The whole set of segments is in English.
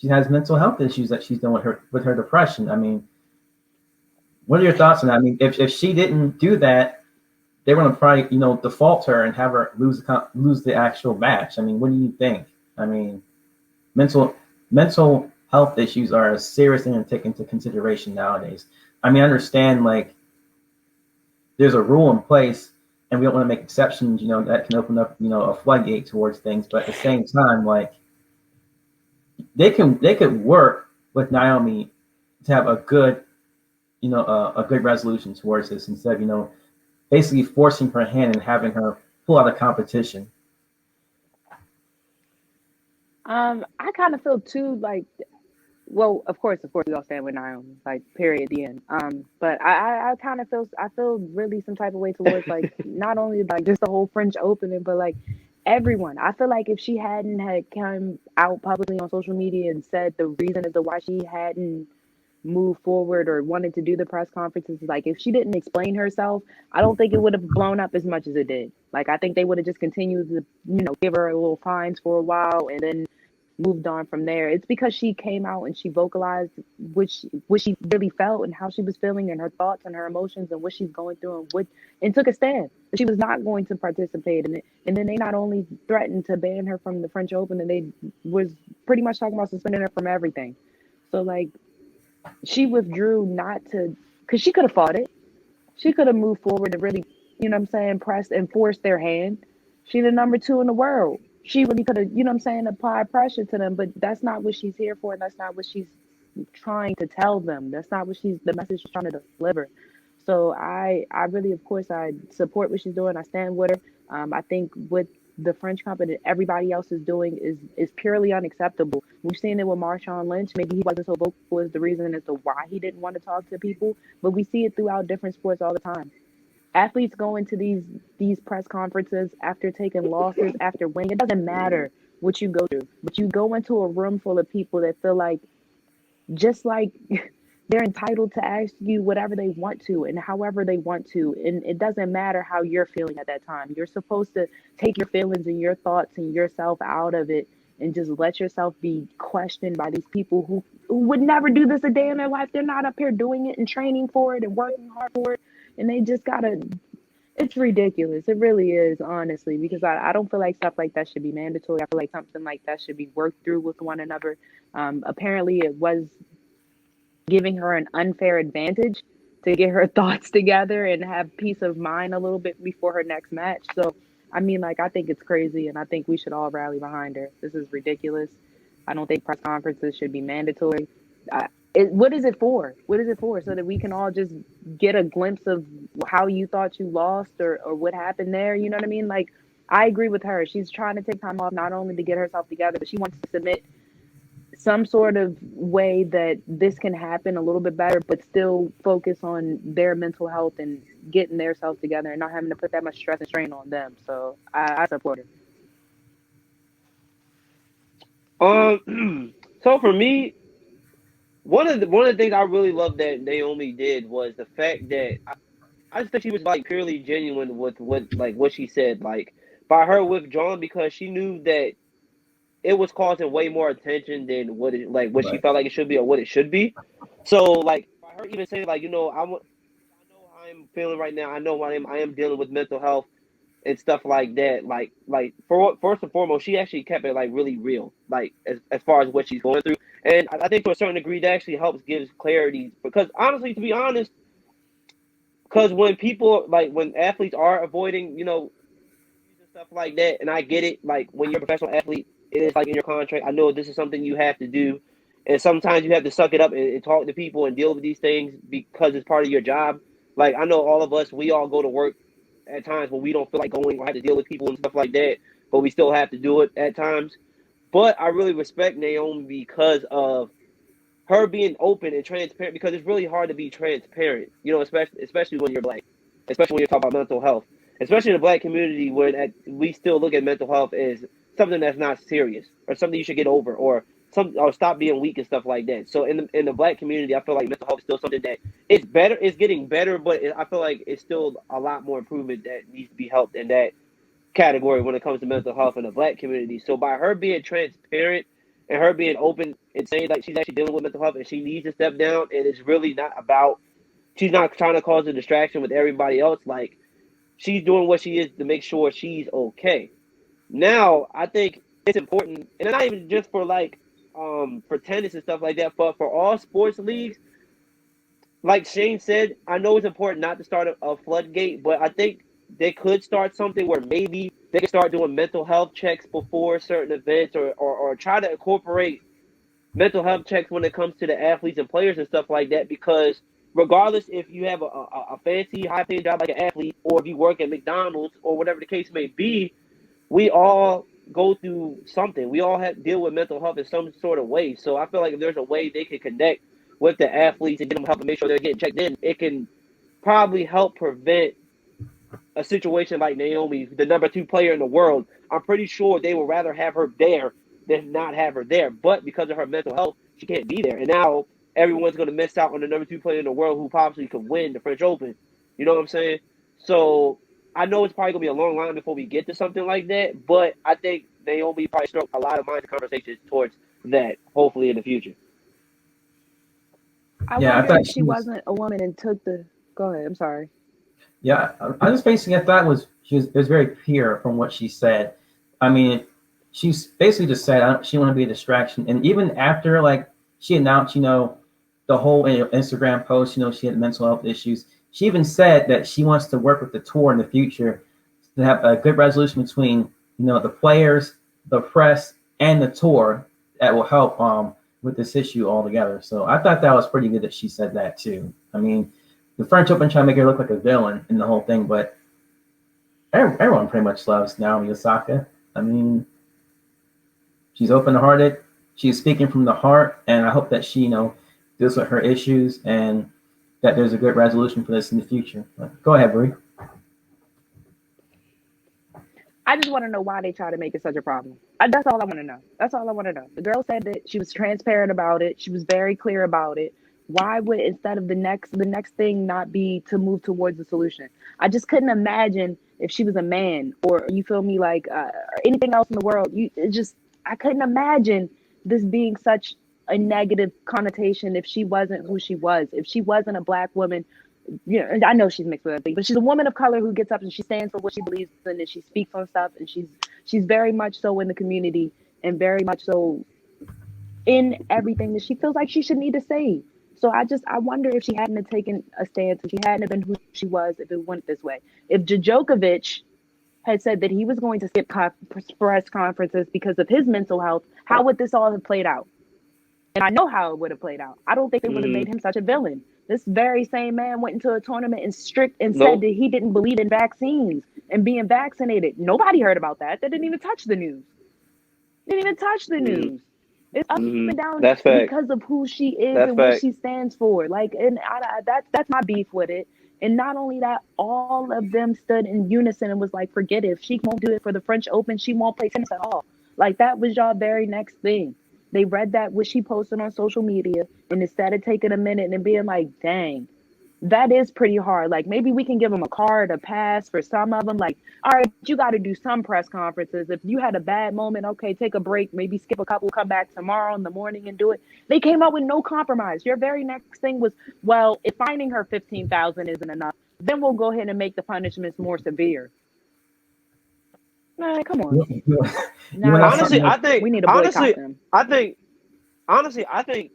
she has mental health issues that she's dealing with her depression. I mean, what are your thoughts on that? I mean, if she didn't do that, they were gonna probably default her and have her lose the actual match. I mean, what do you think? I mean, mental mental health issues are a serious thing to take into consideration nowadays. I mean, I understand like there's a rule in place, and we don't want to make exceptions. That can open up a floodgate towards things. But at the same time, like they could work with Naomi to have a good a good resolution towards this instead of basically forcing her hand and having her pull out of competition. I kind of feel too like, well, of course, we all stand with Naomi, like period, the end. But I kind of feel really some type of way towards like not only like just the whole French opening, but like everyone. I feel like if she hadn't had come out publicly on social media and said the reason as to why she hadn't moved forward or wanted to do the press conferences, like if she didn't explain herself, I don't think it would have blown up as much as it did. Like I think they would have just continued to, give her a little fines for a while and then moved on from there. It's because she came out and she vocalized what she really felt and how she was feeling and her thoughts and her emotions and what she's going through and took a stand. She was not going to participate in it. And then they not only threatened to ban her from the French Open, and they was pretty much talking about suspending her from everything. So like she withdrew not to, because she could have fought it. She could have moved forward and really, pressed and forced their hand. She's the number two in the world. She really could have, applied pressure to them, but that's not what she's here for, and that's not what she's trying to tell them. That's not what the message she's trying to deliver. So I really, of course, I support what she's doing. I stand with her. I think what the French company, everybody else is doing is purely unacceptable. We've seen it with Marshawn Lynch. Maybe he wasn't so vocal as the reason as to why he didn't want to talk to people, but we see it throughout different sports all the time. Athletes go into these press conferences after taking losses, after winning. It doesn't matter what you go through, but you go into a room full of people that feel like just like they're entitled to ask you whatever they want to and however they want to. And it doesn't matter how you're feeling at that time. You're supposed to take your feelings and your thoughts and yourself out of it and just let yourself be questioned by these people who would never do this a day in their life. They're not up here doing it and training for it and working hard for it. And they just gotta, it's ridiculous. It really is, honestly, because I don't feel like stuff like that should be mandatory. I feel like something like that should be worked through with one another. Apparently, it was giving her an unfair advantage to get her thoughts together and have peace of mind a little bit before her next match. So, I mean, like, I think it's crazy, and I think we should all rally behind her. This is ridiculous. I don't think press conferences should be mandatory. What is it for? What is it for? So that we can all just get a glimpse of how you thought you lost or what happened there. You know what I mean? Like, I agree with her. She's trying to take time off not only to get herself together, but she wants to submit some sort of way that this can happen a little bit better, but still focus on their mental health and getting their self together and not having to put that much stress and strain on them. So I support her. So for me, one of the things I really loved that Naomi did was the fact that I just think she was like purely genuine with what she said, like by her withdrawing because she knew that it was causing way more attention than what she Right. felt like it should be or what it should be. So like by her even saying like I know how I'm feeling right now. I know I am dealing with mental health and stuff like that. Like for first and foremost, she actually kept it like really real, like as far as what she's going through. And I think to a certain degree that actually helps gives clarity because honestly, to be honest, because when people like when athletes are avoiding interviews and stuff like that, and I get it, like when you're a professional athlete, it is like in your contract. I know this is something you have to do, and sometimes you have to suck it up and talk to people and deal with these things because it's part of your job. Like I know all of us, we all go to work at times when we don't feel like going or have to deal with people and stuff like that, but we still have to do it at times. But I really respect Naomi because of her being open and transparent because it's really hard to be transparent, especially when you're black, especially when you're talking about mental health, especially in the black community where we still look at mental health as something that's not serious or something you should get over or stop being weak and stuff like that. So in the black community, I feel like mental health is still something that it's getting better, but I feel like it's still a lot more improvement that needs to be helped in that category when it comes to mental health in the black community. So by her being transparent and her being open and saying like she's actually dealing with mental health and she needs to step down, and it's really not about. She's not trying to cause a distraction with everybody else. Like she's doing what she is to make sure she's okay. Now, I think it's important, and not even just for like for tennis and stuff like that, but for all sports leagues. Like Shane said, I know it's important not to start a floodgate, but I think they could start something where maybe they could start doing mental health checks before certain events, or try to incorporate mental health checks when it comes to the athletes and players and stuff like that. Because regardless if you have a fancy, high paying job like an athlete, or if you work at McDonald's or whatever the case may be, we all go through something. We all have to deal with mental health in some sort of way. So I feel like if there's a way they can connect with the athletes and get them help and make sure they're getting checked in, it can probably help prevent a situation like Naomi, the number 2 player in the world. I'm pretty sure they would rather have her there than not have her there. But because of her mental health, she can't be there. And now everyone's going to miss out on the number 2 player in the world who possibly could win the French Open. You know what I'm saying? So I know it's probably going to be a long line before we get to something like that. But I think Naomi probably struck a lot of minds and conversations towards that, hopefully in the future. I Yeah, I wonder thought if she wasn't a woman and took the. Go ahead. I'm sorry. Yeah, I just basically I thought it was very pure from what she said. I mean, she's basically just said she want to be a distraction, and even after like she announced, the whole Instagram post, she had mental health issues. She even said that she wants to work with the tour in the future to have a good resolution between the players, the press, and the tour that will help with this issue altogether. So I thought that was pretty good that she said that too. I mean, the French Open trying to make her look like a villain in the whole thing, but everyone pretty much loves Naomi Osaka. I mean, she's open-hearted. She's speaking from the heart, and I hope that she, deals with her issues and that there's a good resolution for this in the future. But go ahead, Brie. I just want to know why they try to make it such a problem. That's all I want to know. That's all I want to know. The girl said that she was transparent about it. She was very clear about it. Why would, instead of the next thing not be to move towards a solution? I just couldn't imagine if she was a man, or you feel me, like or anything else in the world. I couldn't imagine this being such a negative connotation if she wasn't who she was. If she wasn't a black woman, I know she's mixed with everything, but she's a woman of color who gets up and she stands for what she believes in, and she speaks on stuff, and she's very much so in the community, and very much so in everything that she feels like she should need to say. So I wonder if she hadn't have taken a stance, if she hadn't have been who she was, if it went this way. If Djokovic had said that he was going to skip press conferences because of his mental health, how would this all have played out? And I know how it would have played out. I don't think they would have made him such a villain. This very same man went into a tournament and said that he didn't believe in vaccines and being vaccinated. Nobody heard about that. They didn't even touch the news. It's up and down because of who she is and what she stands for. Like, and that's my beef with it. And not only that, all of them stood in unison and was like, forget it. If she won't do it for the French Open, she won't play tennis at all. Like, that was y'all very next thing. They read that what she posted on social media, and instead of taking a minute and being like, dang, that is pretty hard. Like, maybe we can give them a card, a pass for some of them. Like, all right, you got to do some press conferences. If you had a bad moment, okay, take a break, maybe skip a couple, come back tomorrow in the morning and do it. They came up with no compromise. Your very next thing was, well, if finding her $15,000 isn't enough, then we'll go ahead and make the punishments more severe. Man, come on. Honestly, I think we need to boycott them. I think what they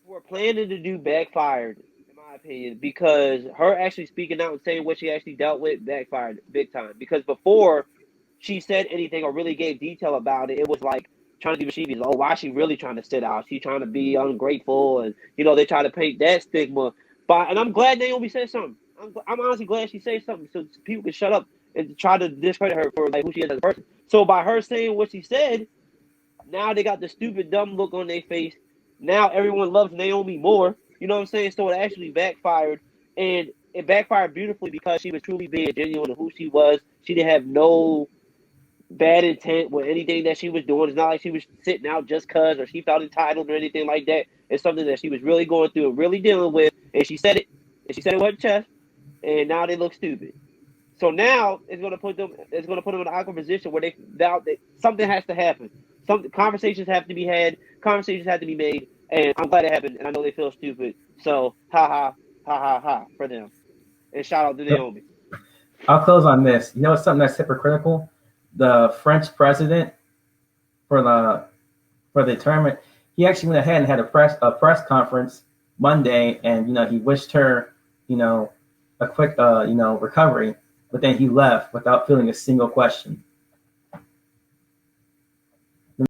were planning to do backfired, in my opinion, because her actually speaking out and saying what she actually dealt with backfired big time. Because before she said anything or really gave detail about it, it was like trying to do mischievous. Oh, why is she really trying to sit out? She's trying to be ungrateful, and they try to paint that stigma. And I'm glad Naomi said something. I'm honestly glad she said something so people can shut up and try to discredit her for like who she is as a person. So by her saying what she said, now they got the stupid dumb look on their face. Now everyone loves Naomi more. You know what I'm saying? So it actually backfired, and it backfired beautifully because she was truly being genuine to who she was. She didn't have no bad intent with anything that she was doing. It's not like she was sitting out just cause or she felt entitled or anything like that. It's something that she was really going through and really dealing with, and she said it. And she said it with her chest, and now they look stupid. So now it's going to put them in an awkward position where something has to happen. some conversations have to be had, conversations have to be made, and I'm glad it happened. And I know they feel stupid, so ha for them. And shout out to Naomi. I'll close on this. You know what's something that's hypocritical? The French president for the tournament, he actually went ahead and had a press conference Monday, and he wished her a quick recovery, but then he left without fielding a single question.